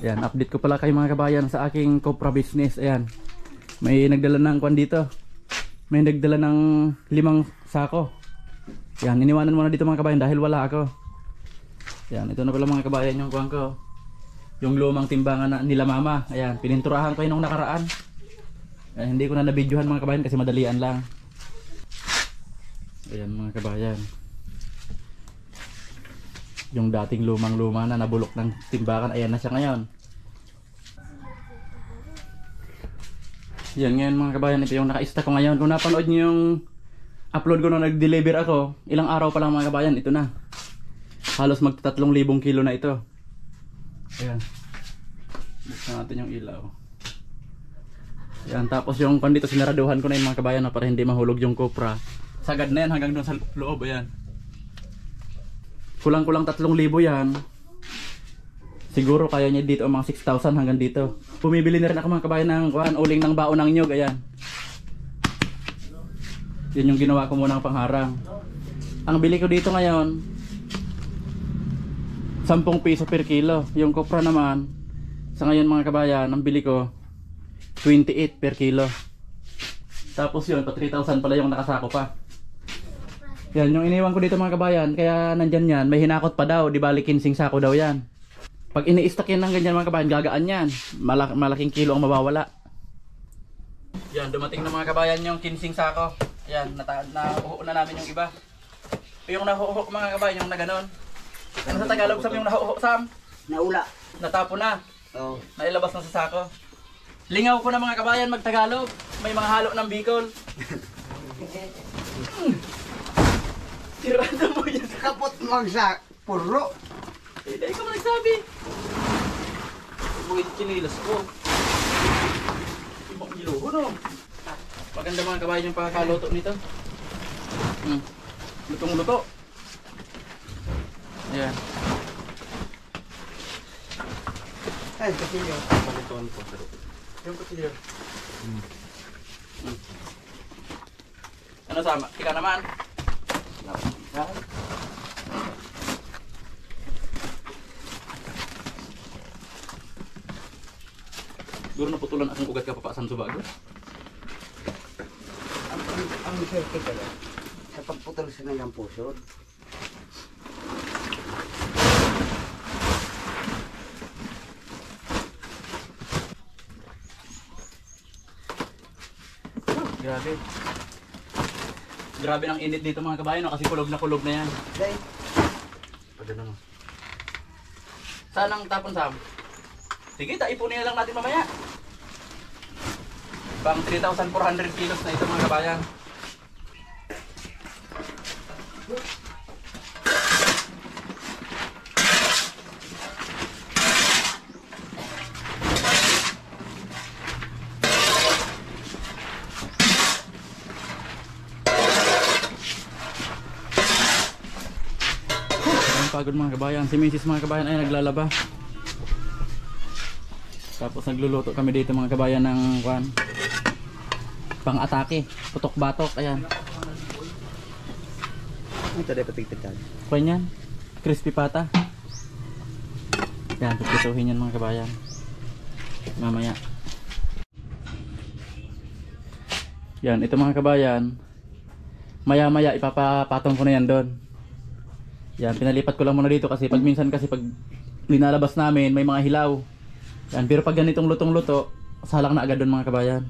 Ayan, update ko pala kayo mga kabayan sa aking copra business. Ayan, may nagdala ng kwan dito. May nagdala ng 5 sako. Ayan, iniwanan muna dito mga kabayan dahil wala ako. Ayan, ito na pala mga kabayan yung kwan ko. Yung lumang timbangan na nila mama. Ayan, pininturahan ko yun nung nakaraan. Ayan, hindi ko na nabidyohan mga kabayan kasi madalian lang. Ayan mga kabayan, yung dating lumang luma na nabulok ng timbakan, ayan na siya ngayon. Yan ngayon mga kabayan, ito yung naka-stack ko ngayon. Kung napanood nyo yung upload ko nung nag-deliver ako, ilang araw pa lang mga kabayan, ito na. Halos magta 3,000 kilo na ito. Ayan, buksan natin yung ilaw. Ayan, tapos yung pan dito sinaraduhan ko na yung mga kabayan para hindi mahulog yung copra. Sagad na yan hanggang doon sa loob. Ayan, kulang-kulang 3,000 yan. Siguro kaya niya dito mga 6,000 hanggang dito. Bumibili na rin ako mga kabayan ng uling ng baon ng nyog. Ayan, yun yung ginawa ko muna ng pangharang. Ang bili ko dito ngayon 10 piso per kilo. Yung copra naman sa ngayon mga kabayan, ang bili ko 28 per kilo. Tapos yun, pa 3,000 pala yung nakasako pa. Yan, yung iniwan ko dito mga kabayan, kaya nandyan yan, may hinakot pa daw, di bali 15 sako daw yan. Pag ini-stack yan ng ganyan mga kabayan, gagaan yan. Malaking kilo ang mawawala. Yan, dumating na mga kabayan yung 15 sako. Yan, nahuho na namin yung iba. Yung nahuho mga kabayan, yung na ganon. Ano sa Tagalog Sam yung nahuho Sam? Naula. Natapo na. Oo. Nailabas na sa sako. Lingaw ko na mga kabayan mag-Tagalog. May mga halo ng Bicol. Tirada mo yan. Kapot mo sa puro. Hindi ka mo nagsabi. Bukit chinilas ko. Ibang giluho no. Maganda mga kabayan yung pagkakaluto nito. Lutong-luto. Ayan. Ay, katilyo. Palituan po. Yung katilyo. Ano sama? Tika naman. Siguro naputulan akong ugat ka papasan sa bago. Ang circuit ka lang. Sa pagputol sa ng pusod. Grabe. Grabe ang init dito mga kabayan, no? Kasi kulog na yan. Day. Pagano mo. Saan ang tapon Sam? Sige, taipunin na lang natin mamaya. Pang 3,400 kilos na ito mga kabayan. Pagod mga kabayan, si Mrs. mga kabayan ay naglalaba. Tapos nagluluto kami dito mga kabayan ng pang-atake, putok-batok. Ayan. Ito day patigtagtag. Kwan yan, crispy pata. Ayan, pipituhin yan mga kabayan mamaya. Yan, ito mga kabayan, maya-maya ipapapatong ko na yan doon. Yan, pinalipat ko lang muna dito kasi pag minsan kasi pag linalabas namin may mga hilaw. Yan, pero pag ganitong lutong-luto, salang na agad doon mga kabayan.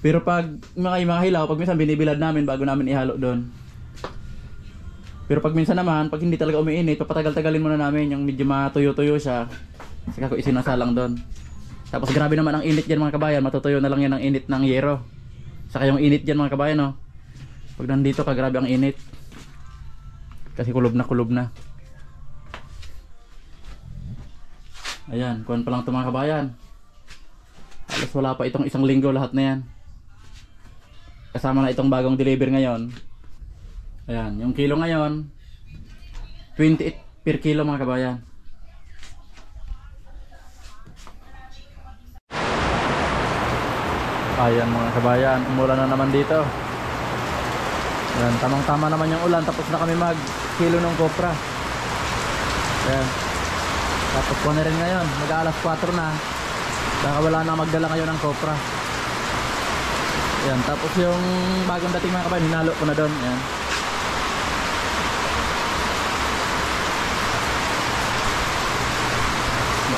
Pero pag mga hilaw, pag minsan binibilad namin bago namin ihalo doon. Pero pag minsan naman, pag hindi talaga umiinit, papatagal-tagalin muna namin yung medyo matuyo-tuyo siya. Saka ko isinasalang doon. Tapos grabe naman ang init dyan mga kabayan, matutuyo na lang yan ang init ng yero. Saka yung init dyan mga kabayan, no? Pag nandito ka, grabe ang init. Kasi kulob na. Ayan, kuwan pa lang ito mga kabayan. Halos wala pa itong 1 linggo lahat na yan. Kasama na itong bagong deliver ngayon. Ayan, yung kilo ngayon 28 per kilo mga kabayan. Ayan mga kabayan, umulan na naman dito. Ayan, tamang-tama naman yung ulan, tapos na kami mag kilo ng copra. Ayan. Tapos po na rin ngayon, mag-aalas 4 na. Baka wala na magdala ngayon ng kopra. Ayan, tapos yung bagong dating mga kabayan, hinalo ko na doon. Ayan.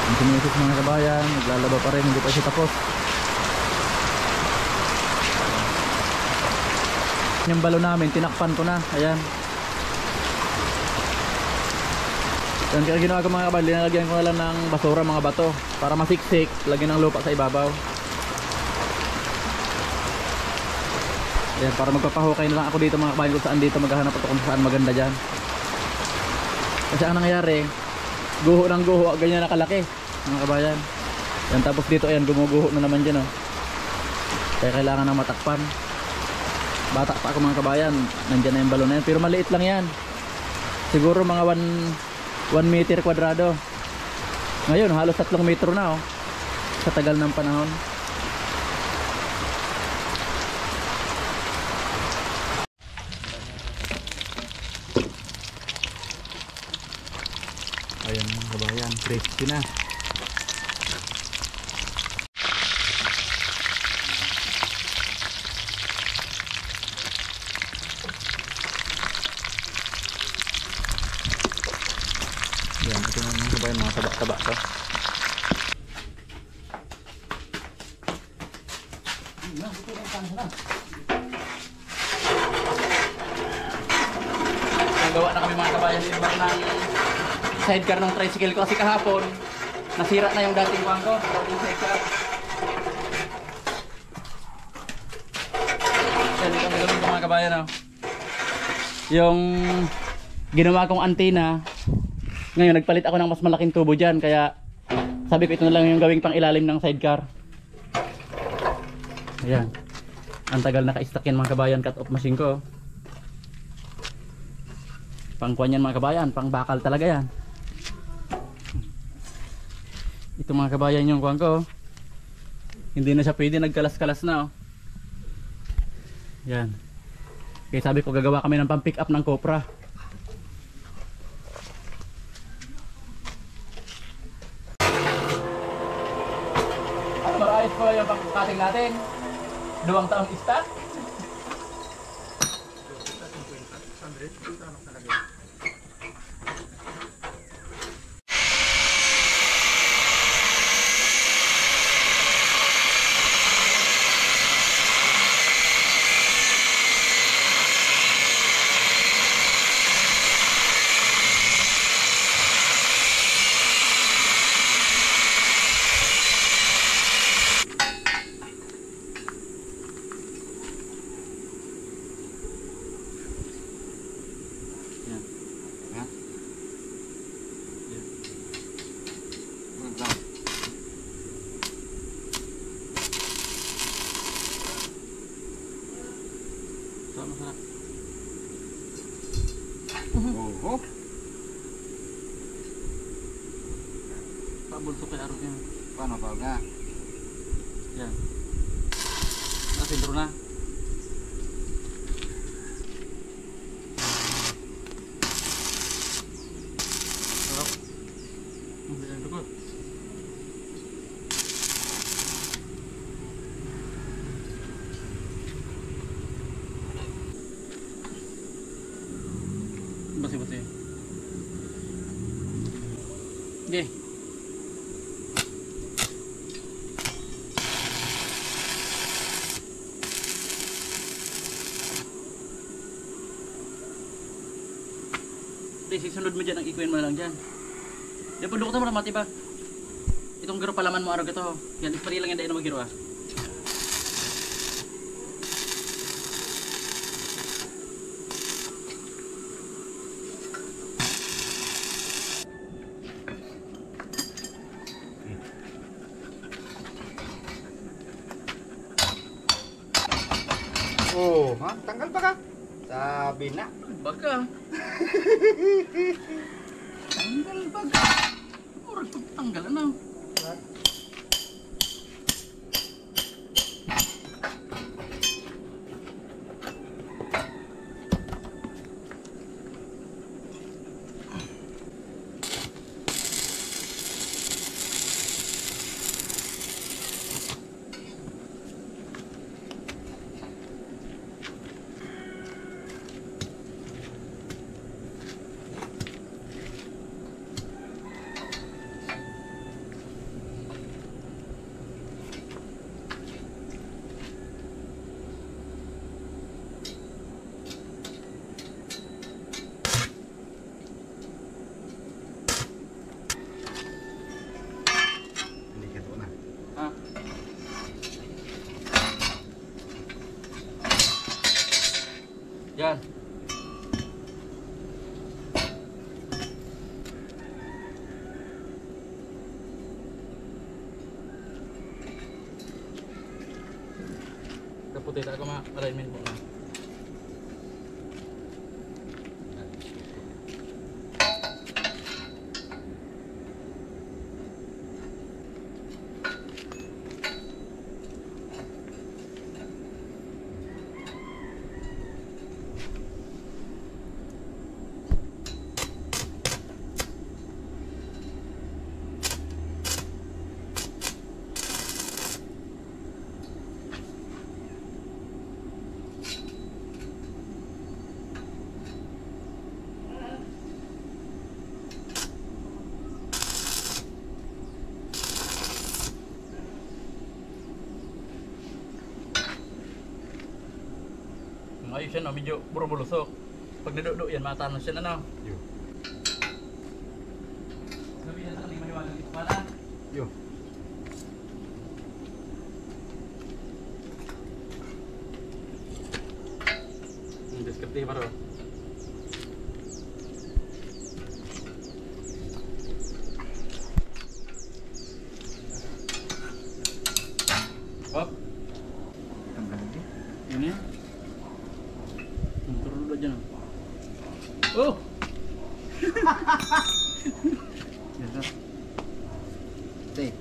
Ang sinisis mga kabayan, naglalaba pa rin, hindi pa siya tapos. Yung balo namin, tinakpan ko na. Ayan. Yan kaya ginawa ko mga kabayan, linalagyan ko na lang ng basura, mga bato, para masiksik, lagyan ng lupa sa ibabaw. Ayan, para magpapahukay na lang ako dito mga kabayan kung saan dito maghahanap ako kung saan maganda dyan. Kasi ang nangyari, guho ng guho, ganyan nakalaki mga kabayan. Yan, tapos dito ayan, gumuguho na naman dyan, oh. Kaya kailangan ng matakpan. Bata pa ako mga kabayan, nandyan na yung balon na yan, pero maliit lang yan. Siguro mga 1 meter kwadrado. Ngayon halos 3 metro na, oh, sa tagal ng panahon. Ayan mga kabayan, crispy na. Yan, ito na mga kabayan, mga taba-taba to. Nagawa na kami mga kabayan ng sidecar ng tricycle ko kasi kahapon nasira na yung dating bangko, dating sidecar. Yan ito ang gagawin ko mga kabayan, oh. Yung ginawa kong antena, ngayon nagpalit ako ng mas malaking tubo dyan, kaya sabi ko ito na lang yung gawing pang ilalim ng sidecar. Ayan, ang tagal naka-stack yan mga kabayan, cut off machine ko. Pangkuan yan mga kabayan, pang bakal talaga yan. Ito mga kabayan yung kuwan ko, hindi na siya pwede, nagkalas-kalas na, oh. Yan, kaya sabi ko gagawa kami ng pang pick up ng kopra. At maayos ko yung pang-cutting natin, 2 taong stock. Masarap. Oh. Pabulso kay arot yan. Paano ba nga? Yan. Nasintro na. Sarap. Ang bilang dukot. Basi-basi. Okay. Sisunod mo dyan, ang ikuin mo lang dyan. Yan, pundukutan mo lang mati ba? Itong garo palaman mo araw ito. Yan, ispari lang yan dahil na mag-giro, ah. Oh, ha? Tanggal pa ka? Sabi na. Baga. Tanggal baga. Murag pagtanggal na. puti sa ako ma-alignment mo na. Ayos yan, no? Medyo bulusok. Pag nadudo yan, matanos yan, ano? Yo. Sabi yan, hindi maniwala dito pala. Yo. Diskarte baro. Hop, Tanggal lagi. ini. Turun dulu aja. Oh, Biasa. Teh.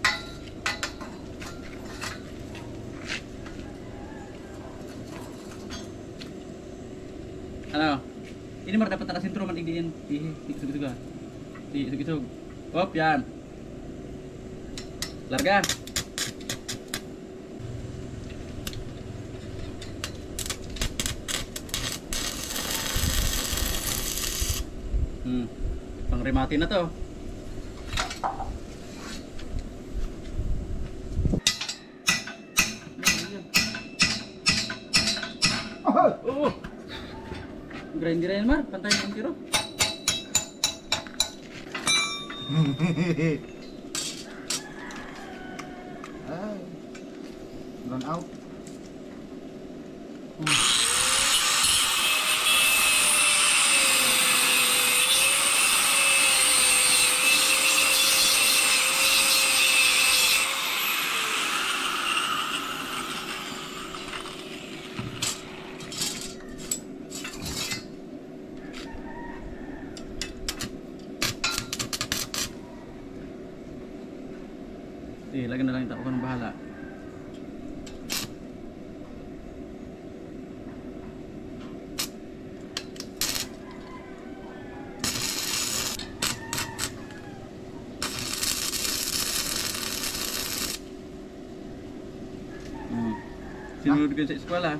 ano? Ini mar dapat takasin truman digdiin. Isug-isug ka. Isug-isug. Hop, yan. Larga. Pang-remati na to. Oh! Grinder yan, Mar. Pantayin ang tiro. Ay. Run out. Lagyan na lang yung tao ko ng bahala. Sinunod ko sa eskwela.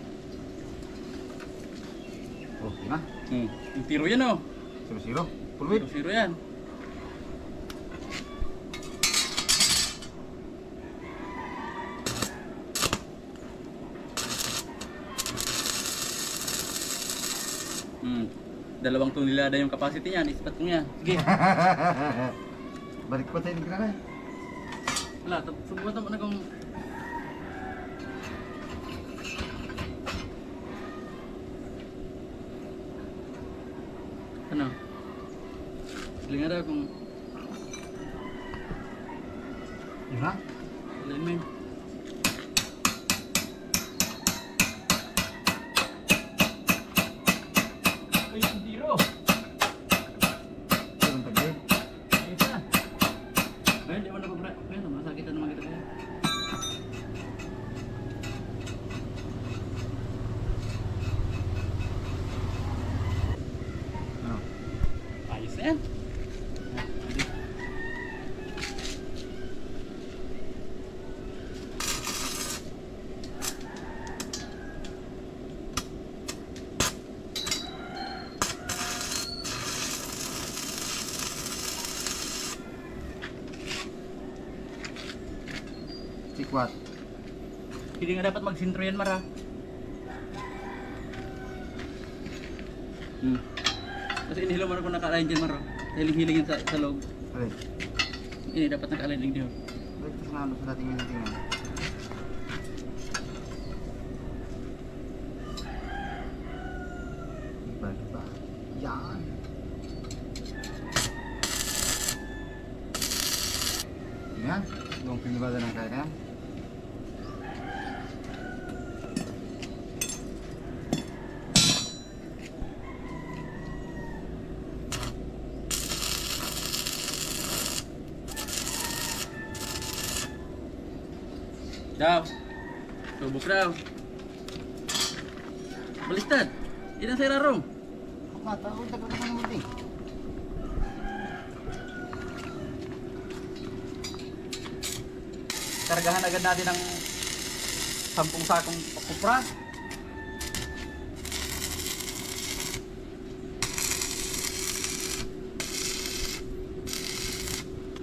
Oh, na. Yung tiro yan, oh. 0-0. Full weight. Tiro yan. Dalawang tonelada yung capacity niyan, ispat mo niya. Sige. Balik pa tayo ng granay. Wala, subukan mo na kung... Ano? Sige nga daw kung... Yun na. Alignment. Ay, yung tiro! Turun tagli. Ayos na. Ayun, di mo na pabra. Ayun, masakitan naman kita kaya. Ano? Ayos na yan. Sikwat. Hindi nga dapat mag-sintro yan, Mara. Kasi inihilo mo na kung naka-align dyan, Mara. Hiling-hiling yan sa loob. Alay. Ini dapat naka-align din dyan. Balik sa nalo sa dating tingnan. Balik ba? Yan. Yan. Yung pinibada ng kaya. Daw. Subok daw. Baliktad. Yan ang sira ro. Mata, ako tagal ka naman din. Kargahan agad natin ng 10 sakong kupra.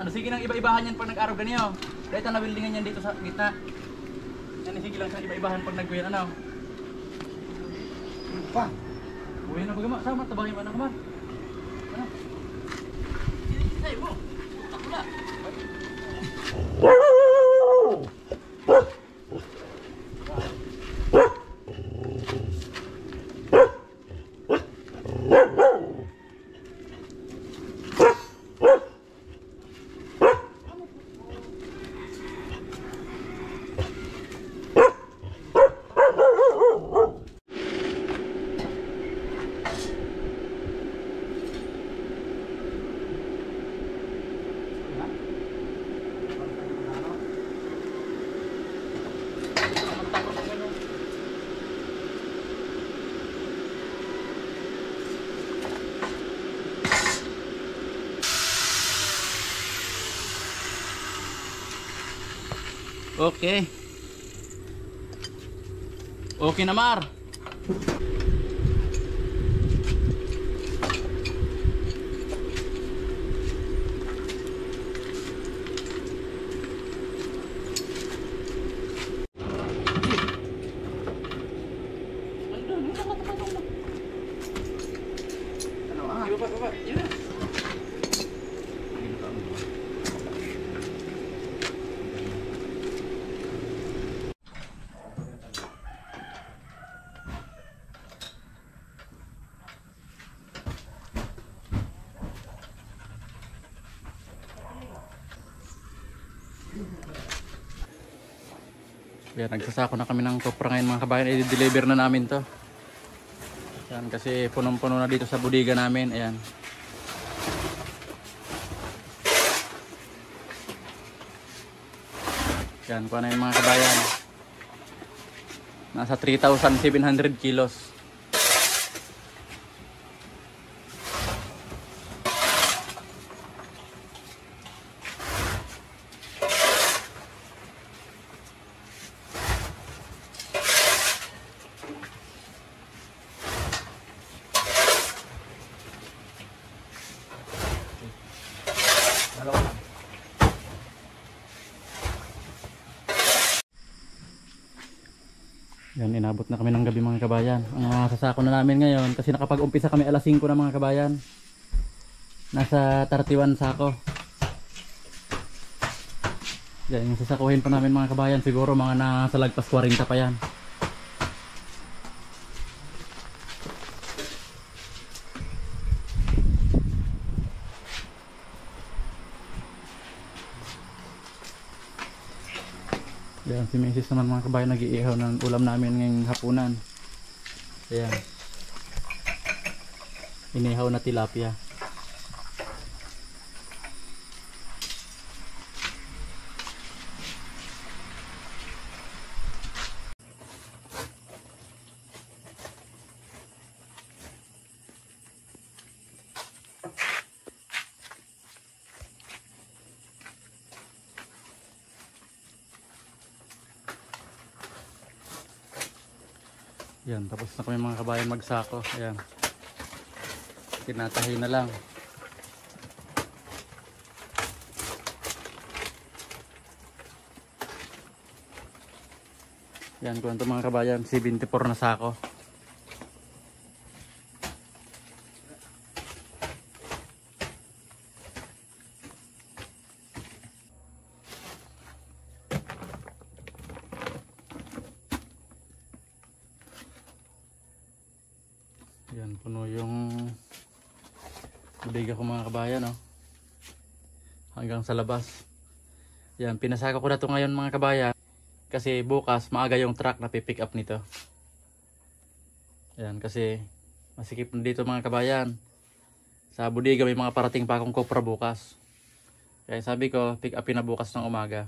Ano, sige nang iba-ibahan yan pag nag-araw ganyan. Dahil ito nawildingan yan dito sa gitna. Yan, sige lang sa iba-ibahan pag nag-guyan ano. Pa, Uy na bagama, sama tabahin mo na kamar. Ano? Ay mo. Takula. Okay. Okay na Mar. Baba. Yun na. Yan, nagsasako na kami ng kopra ngayon mga kabayan. I-deliver na namin to. Yan, kasi punong-puno na dito sa budiga namin. Ayan. Yan, kuha na yung mga kabayan. Nasa 3,700 kilos. Yan, inabot na kami ng gabi mga kabayan. Ang mga sasako na namin ngayon, kasi nakapag-umpisa kami alas 5 na mga kabayan. Nasa 31 sako. Yan, yung sasakuhin pa namin mga kabayan, siguro mga nasa lagpas 40 pa yan. Ayan, si Mrs. naman mga kabayan nag-iihaw ng ulam namin ngayong hapunan. Ayan. Inihaw na tilapia. Yan, tapos na kami mga kabayan magsako. Ayan. Tinatahi na lang. Yan, kung ito mga kabayan, 74 na sako. Yan, puno yung budiga ko mga kabayan, oh. Hanggang sa labas. Yan, pinasaka ko na ito ngayon mga kabayan. Kasi bukas maaga yung truck na pipick up nito. Yan, kasi masikip na dito mga kabayan. Sa budiga may mga parating pa akong kopra bukas. Kaya sabi ko, pick upin na bukas ng umaga.